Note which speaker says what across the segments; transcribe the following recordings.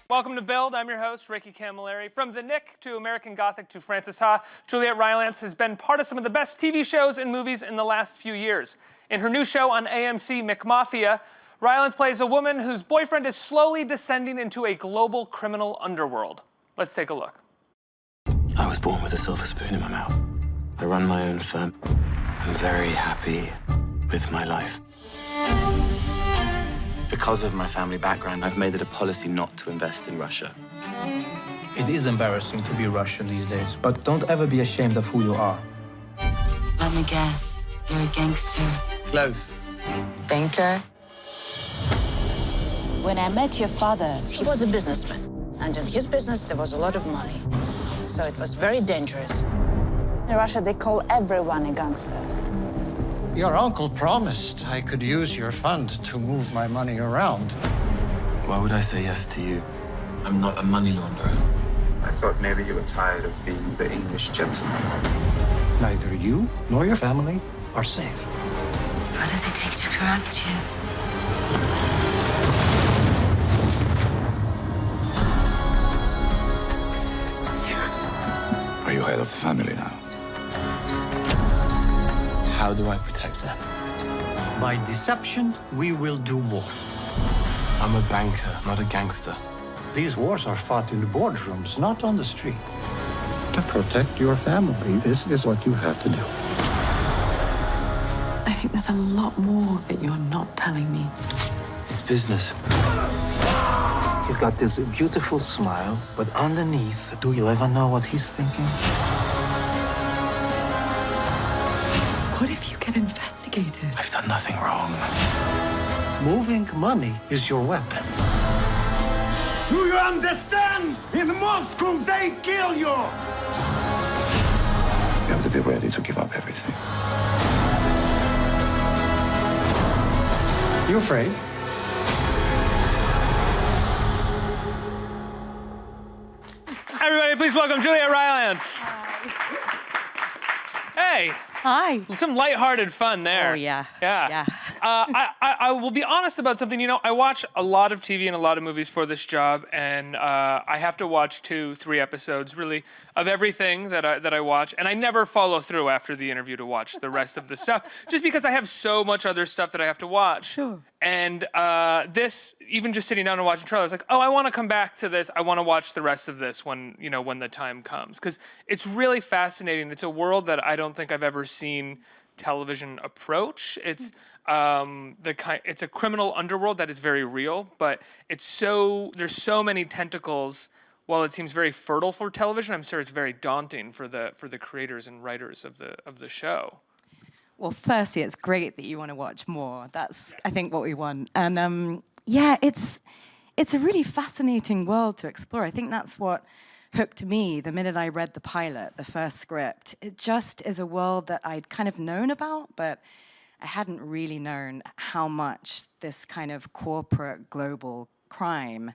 Speaker 1: Welcome to Build. I'm your host, Ricky Camilleri. From The Nick to American Gothic to Frances Ha, Juliet Rylance has been part of some of the best TV shows and movies in the last few years. In her new show on AMC, McMafia, Rylance plays a woman whose boyfriend is slowly descending into a global criminal underworld. Let's take a look.
Speaker 2: I was born with a silver spoon in my mouth. I run my own firm. I'm very happy with my life. Because of my family background, I've made it a policy not to invest in Russia.
Speaker 3: It is embarrassing to be Russian these days, but don't ever be ashamed of who you are.
Speaker 4: Let me guess, you're a gangster.
Speaker 2: Close.
Speaker 4: Banker?
Speaker 5: When I met your father, he was a businessman. And in his business, there was a lot of money. So it was very dangerous. In Russia, they call everyone a gangster.
Speaker 6: Your uncle promised I could use your fund to move my money around.
Speaker 2: Why would I say yes to you? I'm not a money launderer. I thought maybe you were tired of being the English gentleman.
Speaker 6: Neither you nor your family are safe.
Speaker 4: What does it take to corrupt you?
Speaker 7: Are you head of the family now?
Speaker 2: How do I protect them?
Speaker 6: By deception, we will do more.
Speaker 2: I'm a banker, not a gangster.
Speaker 6: These wars are fought in the boardrooms, not on the street. To protect your family, this is what you have to do.
Speaker 8: I think there's a lot more that you're not telling me.
Speaker 2: It's business.
Speaker 3: He's got this beautiful smile, but underneath, do you ever know what he's thinking?
Speaker 8: What if you get investigated?
Speaker 2: I've done nothing wrong.
Speaker 6: Moving money is your weapon.
Speaker 9: Do you understand? In Moscow, they kill you!
Speaker 7: You have to be ready to give up everything.
Speaker 6: You afraid?
Speaker 1: Everybody, please welcome Juliet Rylance. Hey.
Speaker 8: Hi.
Speaker 1: Some lighthearted fun there.
Speaker 8: Oh, yeah.
Speaker 1: Yeah. I will be honest about something. You know, I watch a lot of TV and a lot of movies for this job, and I have to watch 2-3 episodes, really, of everything that I watch, and I never follow through after the interview to watch the rest of the stuff, just because I have so much other stuff that I have to watch.
Speaker 8: Sure.
Speaker 1: And this, even just sitting down and watching trailers, like, oh, I want to come back to this. I want to watch the rest of this when the time comes, because it's really fascinating. It's a world that I don't think I've ever seen television approach. It's it's a criminal underworld that is very real, but there's so many tentacles. While it seems very fertile for television, I'm sure it's very daunting for the creators and writers of the show.
Speaker 8: Well, firstly, it's great that you want to watch more. That's, I think, what we want. And yeah, it's a really fascinating world to explore. I think that's what hooked me the minute I read the pilot, the first script. It just is a world that I'd kind of known about, but I hadn't really known how much this kind of corporate global crime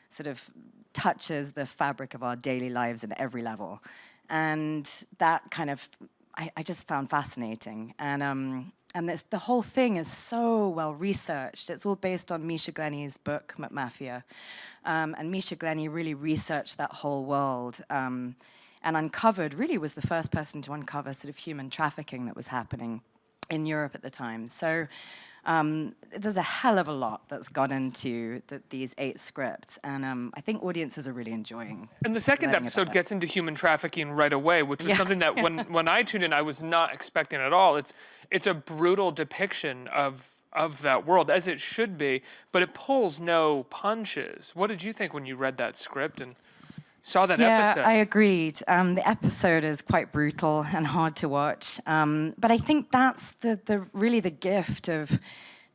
Speaker 8: sort of touches the fabric of our daily lives at every level. And that kind of, I just found fascinating. And the whole thing is so well researched. It's all based on Misha Glenny's book, McMafia. And Misha Glenny really researched that whole world and really was the first person to uncover sort of human trafficking that was happening in Europe at the time. So there's a hell of a lot that's gone into these 8 scripts, and I think audiences are really enjoying.
Speaker 1: And the second episode gets into human trafficking right away, which is something that when I tuned in, I was not expecting at all. It's a brutal depiction of that world, as it should be, but it pulls no punches. What did you think when you read that script and saw that episode?
Speaker 8: Yeah, I agreed. The episode is quite brutal and hard to watch, but I think that's really the gift of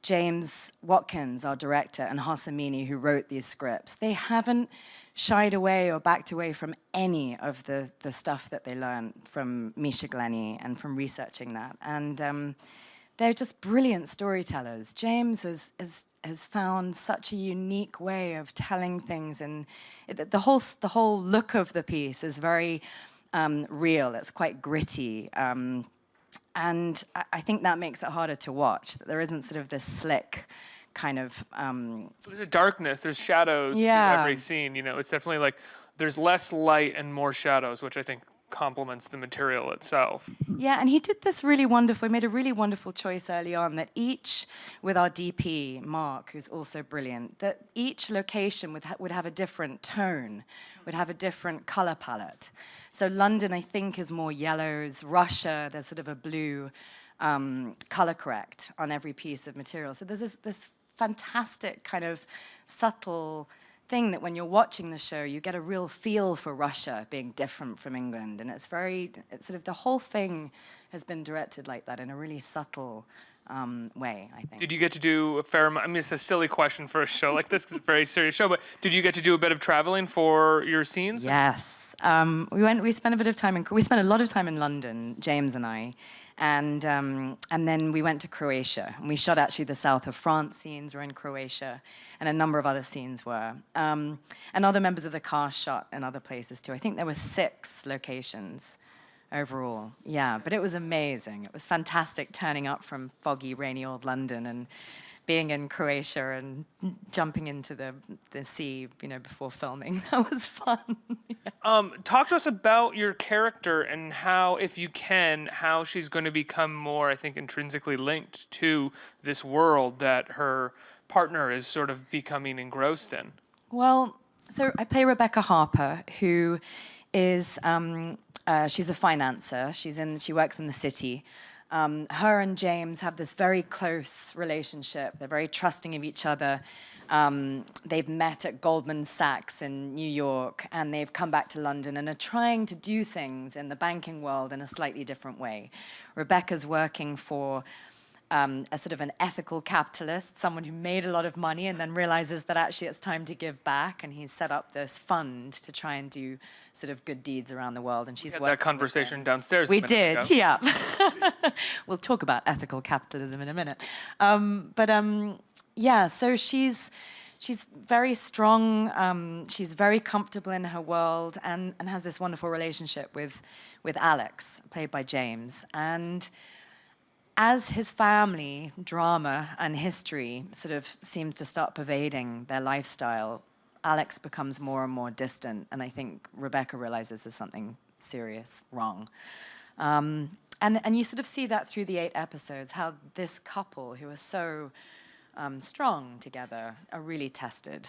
Speaker 8: James Watkins, our director, and Hossamini, who wrote these scripts. They haven't shied away or backed away from any of the stuff that they learned from Misha Glenny and from researching that. And they're just brilliant storytellers. James has found such a unique way of telling things, and the whole look of the piece is very real. It's quite gritty, and I think that makes it harder to watch. That there isn't sort of this slick kind of.
Speaker 1: There's a darkness, there's shadows to every scene. You know, it's definitely like there's less light and more shadows, which I think complements the material itself.
Speaker 8: Yeah, and he did this really wonderful, he made a really wonderful choice early on that each, with our DP, Mark, who's also brilliant, that each location would have a different tone, would have a different color palette. So London, I think, is more yellows. Russia, there's sort of a blue color correct on every piece of material. So there's this fantastic kind of subtle thing that when you're watching the show, you get a real feel for Russia being different from England. And it's sort of the whole thing has been directed like that in a really subtle way, I think.
Speaker 1: Did you get to do a fair amount? I mean, it's a silly question for a show like this because it's a very serious show, but did you get to do a bit of traveling for your scenes?
Speaker 8: Yes. We spent a lot of time in London, James and I. And then we went to Croatia, and we shot actually the south of France scenes were in Croatia, and a number of other scenes were. And other members of the cast shot in other places too. I think there were 6 locations overall. Yeah, but it was amazing. It was fantastic turning up from foggy, rainy old London and being in Croatia and jumping into the sea, you know, before filming. That was fun. Yeah.
Speaker 1: Talk to us about your character and how, if you can, how she's going to become more, I think, intrinsically linked to this world that her partner is sort of becoming engrossed in.
Speaker 8: Well, so I play Rebecca Harper, who is, she's a financer. She works in the city. Her and James have this very close relationship. They're very trusting of each other. They've met at Goldman Sachs in New York, and they've come back to London and are trying to do things in the banking world in a slightly different way. Rebecca's working for a sort of an ethical capitalist, someone who made a lot of money and then realizes that actually it's time to give back, and he's set up this fund to try and do sort of good deeds around the world. And she's
Speaker 1: We had that conversation downstairs.
Speaker 8: We did, yeah. We'll talk about ethical capitalism in a minute. Yeah, so she's very strong. She's very comfortable in her world, and has this wonderful relationship with Alex, played by James. And as his family drama and history sort of seems to start pervading their lifestyle, Alex becomes more and more distant, and I think Rebecca realizes there's something serious wrong. And you sort of see that through the 8 episodes, how this couple, who are so strong together, are really tested.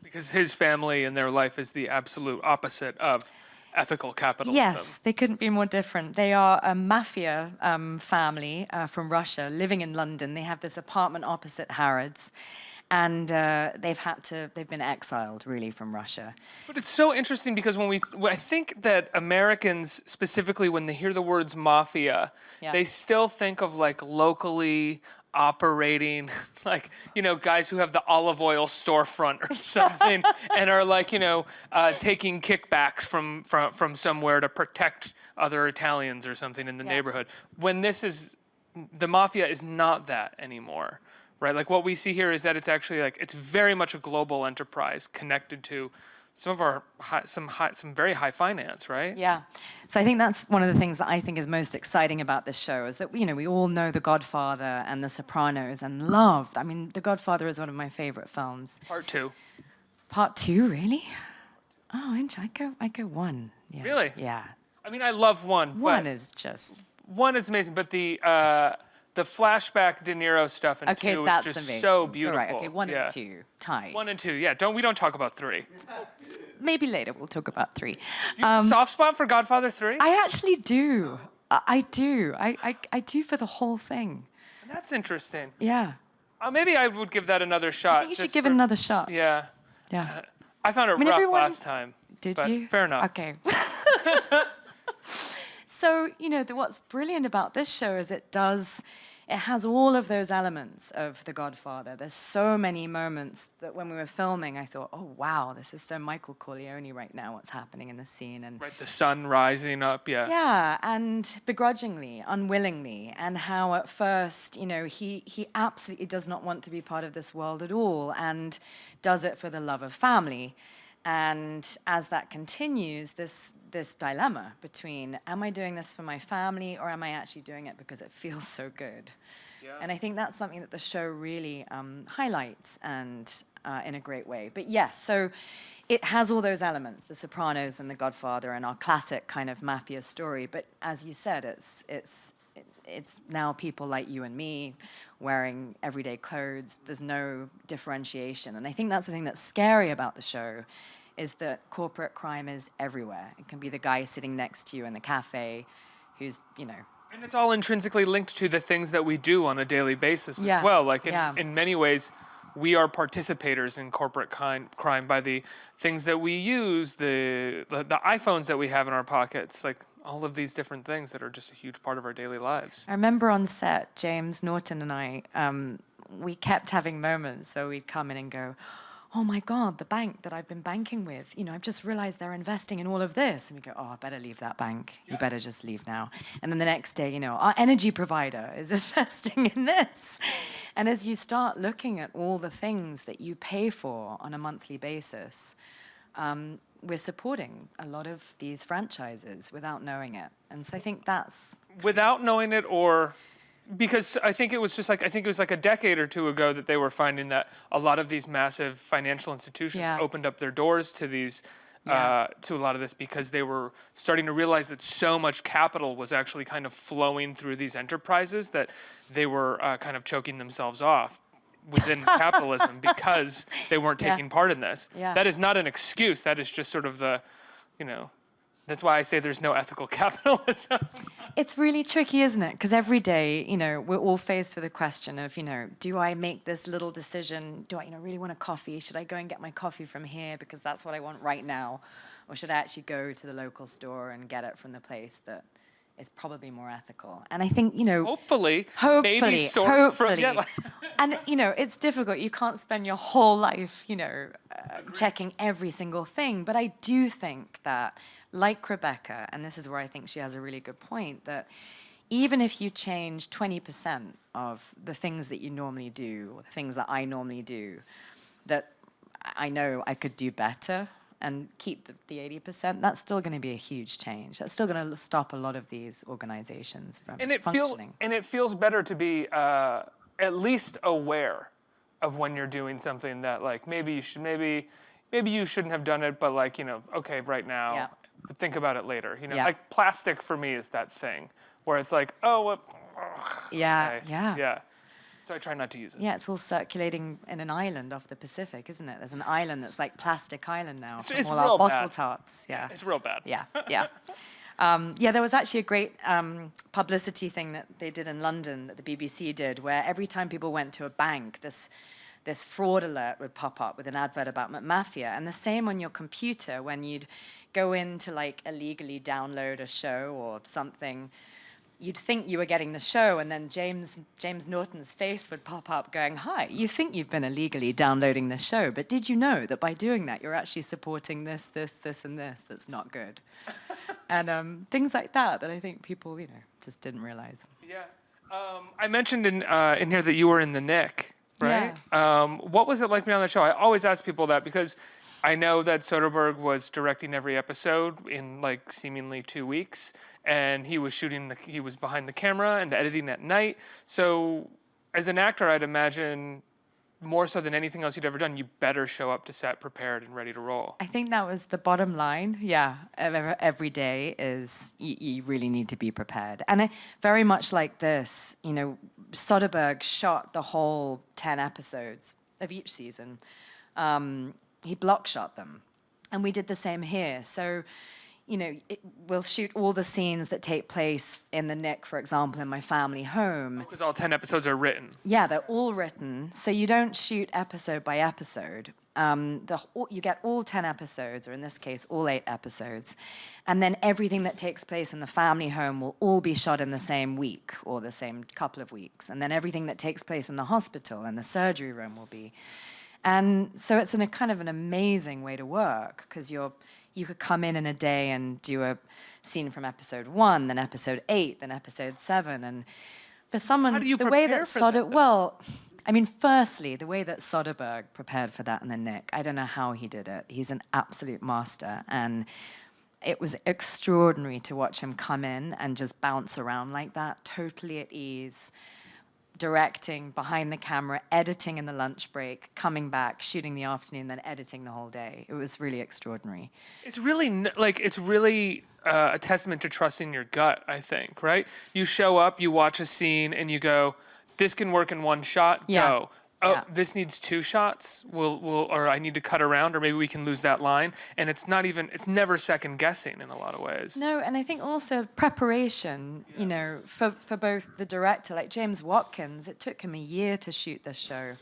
Speaker 1: Because his family and their life is the absolute opposite of ethical capitalism.
Speaker 8: Yes, they couldn't be more different. They are a mafia family from Russia living in London. They have this apartment opposite Harrods, and they've been exiled really from Russia.
Speaker 1: But it's so interesting because I think that Americans specifically, when they hear the words mafia, they still think of like locally operating, like, you know, guys who have the olive oil storefront or something and are like, you know, taking kickbacks from somewhere to protect other Italians or something in the neighborhood. When the mafia is not that anymore, right? Like what we see here is that it's actually like, it's very much a global enterprise connected to some of our some very high finance, right?
Speaker 8: Yeah. So I think that's one of the things that I think is most exciting about this show is that, you know, we all know The Godfather and The Sopranos and love. I mean, The Godfather is one of my favorite films.
Speaker 1: Part 2.
Speaker 8: Part 2, really? Oh, I go 1. Yeah.
Speaker 1: Really?
Speaker 8: Yeah.
Speaker 1: I mean, I love 1.
Speaker 8: 1 is just...
Speaker 1: 1 is amazing, but the flashback De Niro stuff in 2 is just
Speaker 8: amazing.
Speaker 1: So beautiful.
Speaker 8: All right, okay, 1 and 2, tied.
Speaker 1: 1 and 2, yeah. We don't talk about 3.
Speaker 8: Maybe later we'll talk about 3.
Speaker 1: Do you have a soft spot for Godfather 3?
Speaker 8: I actually do. I do. I do for the whole thing.
Speaker 1: That's interesting.
Speaker 8: Yeah.
Speaker 1: Maybe I would give that another shot.
Speaker 8: I think you should give it another shot.
Speaker 1: Yeah.
Speaker 8: Yeah.
Speaker 1: I found it rough last time.
Speaker 8: Did
Speaker 1: but
Speaker 8: you?
Speaker 1: Fair enough.
Speaker 8: Okay. So, you know, what's brilliant about this show is it has all of those elements of The Godfather. There's so many moments that when we were filming, I thought, oh, wow, this is so Michael Corleone right now, what's happening in the scene. And
Speaker 1: right, the sun rising up, yeah.
Speaker 8: Yeah, and begrudgingly, unwillingly, and how at first, you know, he absolutely does not want to be part of this world at all and does it for the love of family. And as that continues, this dilemma between, am I doing this for my family or am I actually doing it because it feels so good? And I think that's something that the show really highlights, and in a great way. But yes, so it has all those elements, The Sopranos and The Godfather and our classic kind of mafia story. But as you said, it's now people like you and me wearing everyday clothes. There's no differentiation. And I think that's the thing that's scary about the show, is that corporate crime is everywhere. It can be the guy sitting next to you in the cafe who's, you know.
Speaker 1: And it's all intrinsically linked to the things that we do on a daily basis
Speaker 8: Yeah.
Speaker 1: as well. Like
Speaker 8: Yeah.
Speaker 1: in many ways, we are participators in corporate crime by the things that we use, the iPhones that we have in our pockets, like all of these different things that are just a huge part of our daily lives.
Speaker 8: I remember on set, James Norton and I, we kept having moments where we'd come in and go, oh my God, the bank that I've been banking with, you know, I've just realized they're investing in all of this. And we go, oh, I better leave that bank. You better just leave now. And then the next day, you know, our energy provider is investing in this. And as you start looking at all the things that you pay for on a monthly basis, we're supporting a lot of these franchises without knowing it. And so I think that's...
Speaker 1: Without knowing it, or... Because I think it was like a decade or two ago that they were finding that a lot of these massive financial institutions opened up their doors to these, to a lot of this, because they were starting to realize that so much capital was actually kind of flowing through these enterprises that they were kind of choking themselves off within capitalism because they weren't taking part in this.
Speaker 8: Yeah.
Speaker 1: That is not an excuse. That is just sort of the, you know, that's why I say there's no ethical capitalism.
Speaker 8: It's really tricky, isn't it? Because every day, you know, we're all faced with a question of, you know, do I make this little decision? Do I, you know, really want a coffee? Should I go and get my coffee from here because that's what I want right now? Or should I actually go to the local store and get it from the place that is probably more ethical? And I think, you know...
Speaker 1: Hopefully.
Speaker 8: And, you know, it's difficult. You can't spend your whole life, you know, checking every single thing. But I do think that, like Rebecca, and this is where I think she has a really good point, that even if you change 20% of the things that you normally do, or the things that I normally do, that I know I could do better and keep the 80%, that's still going to be a huge change. That's still going to stop a lot of these organizations from functioning.
Speaker 1: And it feels better to be at least aware of when you're doing something that, like, maybe you shouldn't have done it, but, like, you know, okay, right now.
Speaker 8: Yeah.
Speaker 1: But think about it later. You know, like plastic for me is that thing where it's like, oh, well, yeah. So I try not to use it.
Speaker 8: Yeah, it's all circulating in an island off the Pacific, isn't it? There's an island that's like Plastic Island now.
Speaker 1: It's
Speaker 8: all
Speaker 1: real
Speaker 8: our bottle
Speaker 1: bad.
Speaker 8: tops. Yeah.
Speaker 1: It's real bad.
Speaker 8: Yeah. There was actually a great publicity thing that they did in London that the BBC did, where every time people went to a bank, this fraud alert would pop up with an advert about McMafia. And the same on your computer when you'd go in to, like, illegally download a show or something. You'd think you were getting the show, and then James Norton's face would pop up going, hi, you think you've been illegally downloading the show, but did you know that by doing that, you're actually supporting this, and this that's not good? And things like that I think people, you know, just didn't realize.
Speaker 1: Yeah. I mentioned in here that you were in the Nick, right?
Speaker 8: Yeah.
Speaker 1: What was it like being on the show? I always ask people that because I know that Soderbergh was directing every episode in, like, seemingly 2 weeks, and he was he was behind the camera and editing at night. So as an actor, I'd imagine more so than anything else you'd ever done, you better show up to set prepared and ready to roll.
Speaker 8: I think that was the bottom line, every day is you really need to be prepared. And very much like this, you know, Soderbergh shot the whole 10 episodes of each season. He block shot them. And we did the same here. So, you know, we'll shoot all the scenes that take place in the Nick, for example, in my family home.
Speaker 1: Because all 10 episodes are written.
Speaker 8: Yeah, they're all written. So you don't shoot episode by episode. You get all 10 episodes, or in this case, all 8 episodes. And then everything that takes place in the family home will all be shot in the same week or the same couple of weeks. And then everything that takes place in the hospital and the surgery room will be. And so it's a kind of an amazing way to work, because you could come in a day and do a scene from episode 1, then episode 8, then episode 7. And for someone, the way that firstly, the way that Soderbergh prepared for that in the Nick, I don't know how he did it. He's an absolute master. And it was extraordinary to watch him come in and just bounce around like that, totally at ease. directing, behind the camera, editing in the lunch break, coming back, shooting the afternoon, then editing the whole day. It was really extraordinary.
Speaker 1: It's really it's really a testament to trusting your gut, I think, right? You show up, you watch a scene, and you go, "This can work in one shot."
Speaker 8: Yeah.
Speaker 1: Go. Oh,
Speaker 8: Yeah.
Speaker 1: this needs 2 shots. Or I need to cut around, or maybe we can lose that line. And it's never second guessing in a lot of ways.
Speaker 8: No, and I think also preparation, you know, for both the director, like James Watkins, it took him a year to shoot this show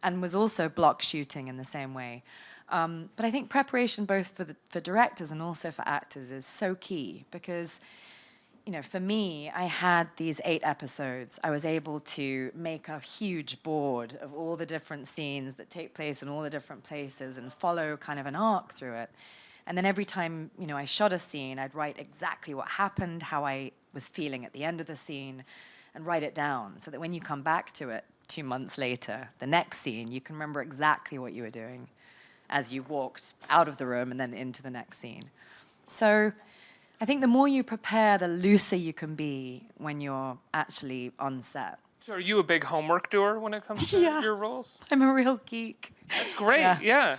Speaker 8: and was also block shooting in the same way. But I think preparation both for directors and also for actors is so key because, you know, for me, I had these 8 episodes. I was able to make a huge board of all the different scenes that take place in all the different places and follow kind of an arc through it. And then every time, you know, I shot a scene, I'd write exactly what happened, how I was feeling at the end of the scene, and write it down so that when you come back to it 2 months later, the next scene, you can remember exactly what you were doing as you walked out of the room and then into the next scene. So I think the more you prepare, the looser you can be when you're actually on set.
Speaker 1: So are you a big homework doer when it comes to your roles?
Speaker 8: I'm a real geek.
Speaker 1: That's great, yeah.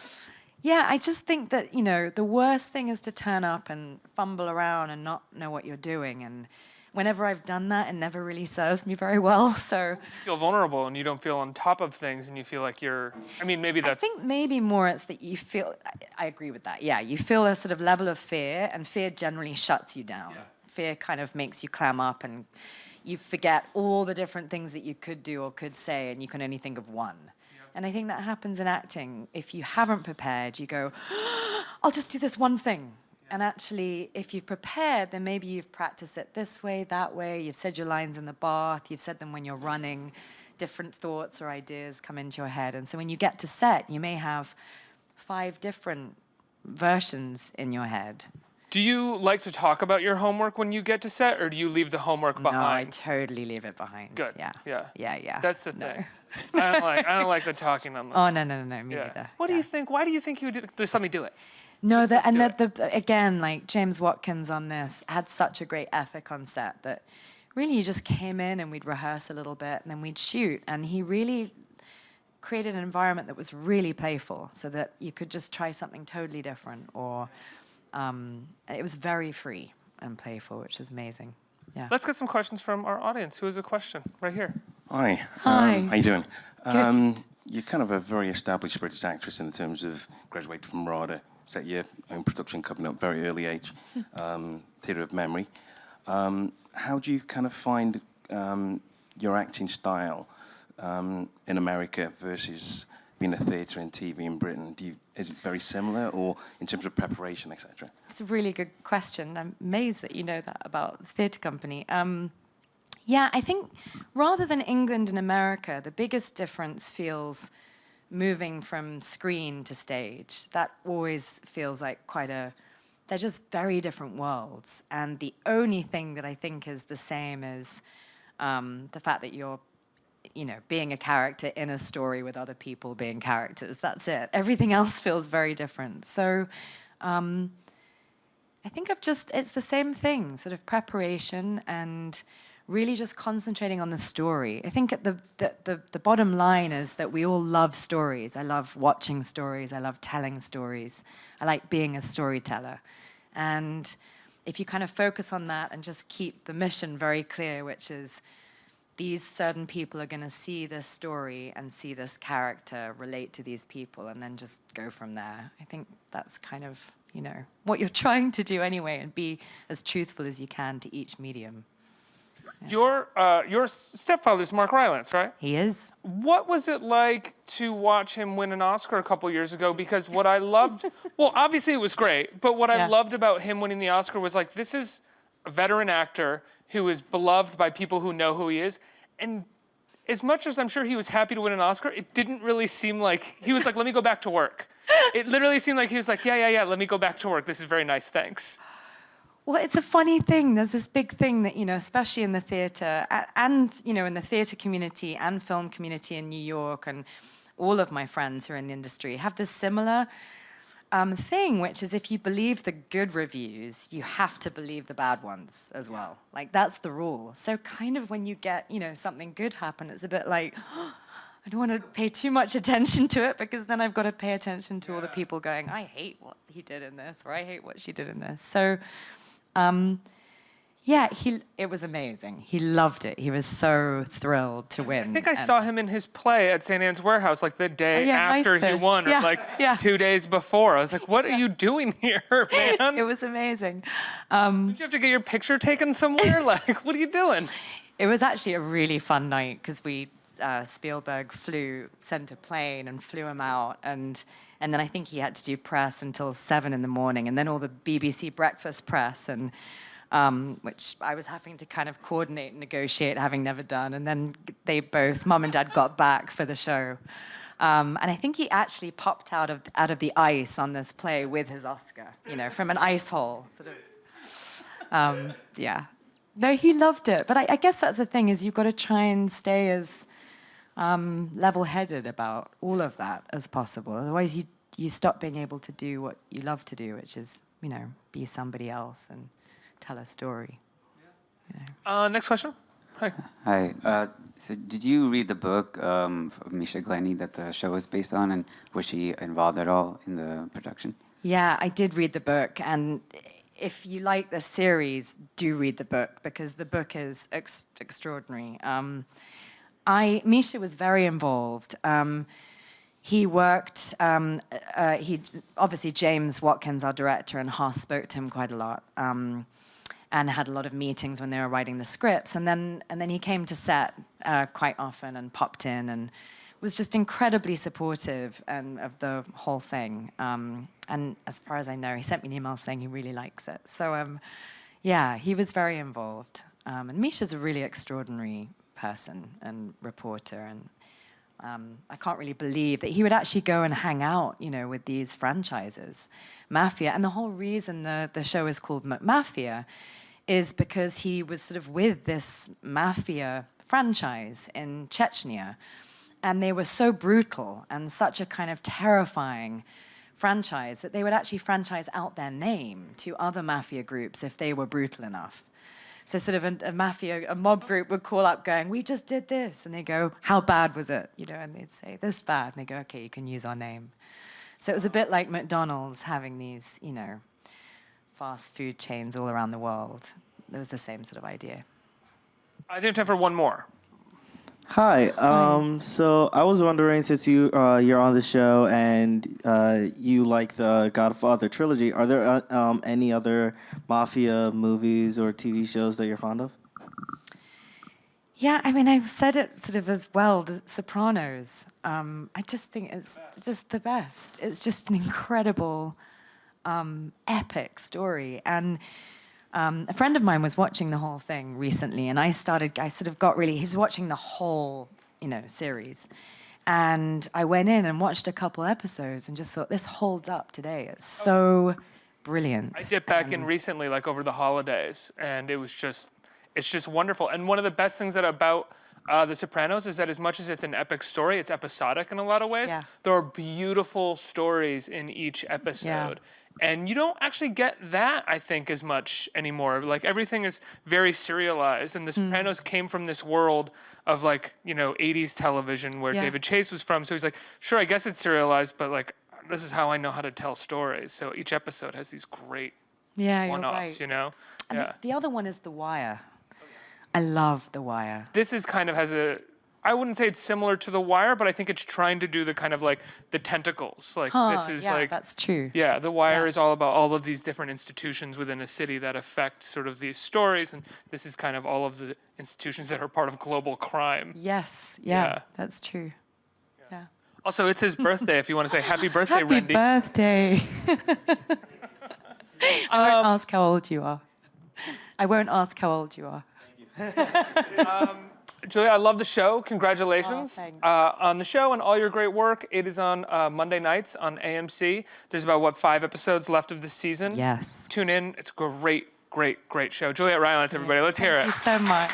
Speaker 8: Yeah, I just think that, you know, the worst thing is to turn up and fumble around and not know what you're doing. And whenever I've done that, it never really serves me very well, so.
Speaker 1: You feel vulnerable and you don't feel on top of things and you feel like you're, I mean, maybe that's.
Speaker 8: I think maybe more it's that you feel, I agree with that, yeah. You feel a sort of level of fear, and fear generally shuts you down. Yeah. Fear kind of makes you clam up and you forget all the different things that you could do or could say, and you can only think of one. And I think that happens in acting. If you haven't prepared, you go, I'll just do this one thing. And actually, if you've prepared, then maybe you've practiced it this way, that way. You've said your lines in the bath. You've said them when you're running. Different thoughts or ideas come into your head. And so when you get to set, you may have 5 different versions in your head.
Speaker 1: Do you like to talk about your homework when you get to set, or do you leave the homework behind?
Speaker 8: No, I totally leave it behind.
Speaker 1: Good.
Speaker 8: Yeah. Yeah.
Speaker 1: That's the thing. I don't like the talking on the.
Speaker 8: Oh, no, me neither.
Speaker 1: What do you think? Why do you think you would do? Just let me do it.
Speaker 8: No, again, like James Watkins on this had such a great ethic on set that really you just came in and we'd rehearse a little bit and then we'd shoot. And he really created an environment that was really playful so that you could just try something totally different. Or it was very free and playful, which was amazing. Yeah.
Speaker 1: Let's get some questions from our audience. Who has a question? Right here.
Speaker 10: Hi.
Speaker 8: Hi.
Speaker 10: How you doing?
Speaker 8: Good.
Speaker 10: You're kind of a very established British actress in terms of graduated from RADA, set your own production company at a very early age, theatre of memory. How do you kind of find your acting style in America versus being a theatre and TV in Britain? Is it very similar, or in terms of preparation, etc.?
Speaker 8: It's a really good question. I'm amazed that you know that about the theatre company. Yeah, I think rather than England and America, the biggest difference feels moving from screen to stage. That always feels like they're just very different worlds. And the only thing that I think is the same is the fact that you're, you know, being a character in a story with other people being characters. That's it. Everything else feels very different. So I think it's the same thing, sort of preparation and really just concentrating on the story. I think the bottom line is that we all love stories. I love watching stories. I love telling stories. I like being a storyteller. And if you kind of focus on that and just keep the mission very clear, which is these certain people are going to see this story and see this character relate to these people and then just go from there. I think that's kind of, you know, what you're trying to do anyway, and be as truthful as you can to each medium.
Speaker 1: Your stepfather's Mark Rylance, right?
Speaker 8: He is.
Speaker 1: What was it like to watch him win an Oscar a couple years ago? Because what I loved, well, obviously it was great, but what I loved about him winning the Oscar was like, this is a veteran actor who is beloved by people who know who he is. And as much as I'm sure he was happy to win an Oscar, it didn't really seem like, he was like, let me go back to work. It literally seemed like he was like, yeah, let me go back to work. This is very nice, thanks.
Speaker 8: Well, it's a funny thing. There's this big thing that, you know, especially in the theatre and, you know, in the theatre community and film community in New York, and all of my friends who are in the industry have this similar thing, which is if you believe the good reviews, you have to believe the bad ones as well. Like, that's the rule. So kind of when you get, something good happen, it's a bit like, I don't want to pay too much attention to it because then I've got to pay attention to all the people going, I hate what he did in this, or I hate what she did in this. So, it was amazing. He loved it. He was so thrilled to win.
Speaker 1: I think I saw him in his play at St. Anne's Warehouse, like the day after he won, or 2 days before. I was like, what are you doing here, man?
Speaker 8: It was amazing.
Speaker 1: Did you have to get your picture taken somewhere? Like, what are you doing?
Speaker 8: It was actually a really fun night because Spielberg sent a plane and flew him out, and then I think he had to do press until 7 a.m, and then all the BBC breakfast press, and which I was having to kind of coordinate and negotiate, having never done, and then they both, Mum and Dad, got back for the show, and I think he actually popped out of the ice on this play with his Oscar, from an ice hole, sort of. No, he loved it, but I guess that's the thing, is you've got to try and stay as level-headed about all of that as possible. Otherwise, you stop being able to do what you love to do, which is, be somebody else and tell a story.
Speaker 1: Next question. Hi.
Speaker 11: Hi. So did you read the book of Misha Glenny that the show is based on, and was she involved at all in the production?
Speaker 8: Yeah, I did read the book, and if you like the series, do read the book, because the book is extraordinary. Misha was very involved. He worked, obviously James Watkins, our director, and Haas spoke to him quite a lot, and had a lot of meetings when they were writing the scripts. And then he came to set quite often and popped in and was just incredibly supportive of the whole thing. And as far as I know, he sent me an email saying he really likes it. So he was very involved. And Misha's a really extraordinary person and reporter, and I can't really believe that he would actually go and hang out, with these franchises, Mafia. And the whole reason the show is called McMafia is because he was sort of with this Mafia franchise in Chechnya, and they were so brutal and such a kind of terrifying franchise that they would actually franchise out their name to other Mafia groups if they were brutal enough. So sort of a mob group would call up going, we just did this. And they go, how bad was it? And they'd say, this bad. And they go, okay, you can use our name. So it was a bit like McDonald's having these, fast food chains all around the world. It was the same sort of idea.
Speaker 1: I think we have time for one more.
Speaker 12: Hi. So I was wondering, since you're on the show and you like the Godfather trilogy, are there any other mafia movies or TV shows that you're fond of?
Speaker 8: Yeah, I mean, I've said it sort of as well, The Sopranos. I just think it's just the best. It's just an incredible, epic story. And a friend of mine was watching the whole thing recently, and I sort of got really, he's watching the whole, series. And I went in and watched a couple episodes and just thought, this holds up today. It's so brilliant.
Speaker 1: I dipped back in recently, like over the holidays, and it's just wonderful. And one of the best things about The Sopranos is that as much as it's an epic story, it's episodic in a lot of ways. Yeah. There are beautiful stories in each episode. Yeah. And you don't actually get that, I think, as much anymore. Like, everything is very serialized. And The Sopranos came from this world of, 80s television where David Chase was from. So he's like, sure, I guess it's serialized, but, this is how I know how to tell stories. So each episode has these great one-offs,
Speaker 8: And the other one is The Wire. I love The Wire.
Speaker 1: This is kind of has I wouldn't say it's similar to The Wire, but I think it's trying to do the kind of the tentacles. This is
Speaker 8: that's true.
Speaker 1: Yeah, The Wire is all about all of these different institutions within a city that affect sort of these stories, and this is kind of all of the institutions that are part of global crime.
Speaker 8: Yes, yeah. That's true. Yeah.
Speaker 1: Also, it's his birthday. If you want to say happy birthday,
Speaker 8: Randy. Happy birthday. I won't ask how old you are. I won't ask how old you are.
Speaker 1: Julia, I love the show. Congratulations on the show and all your great work. It is on Monday nights on AMC. There's about, 5 episodes left of this season?
Speaker 8: Yes.
Speaker 1: Tune in. It's a great, great, great show. Juliet Rylance, everybody. Let's hear it.
Speaker 8: Thank you so much.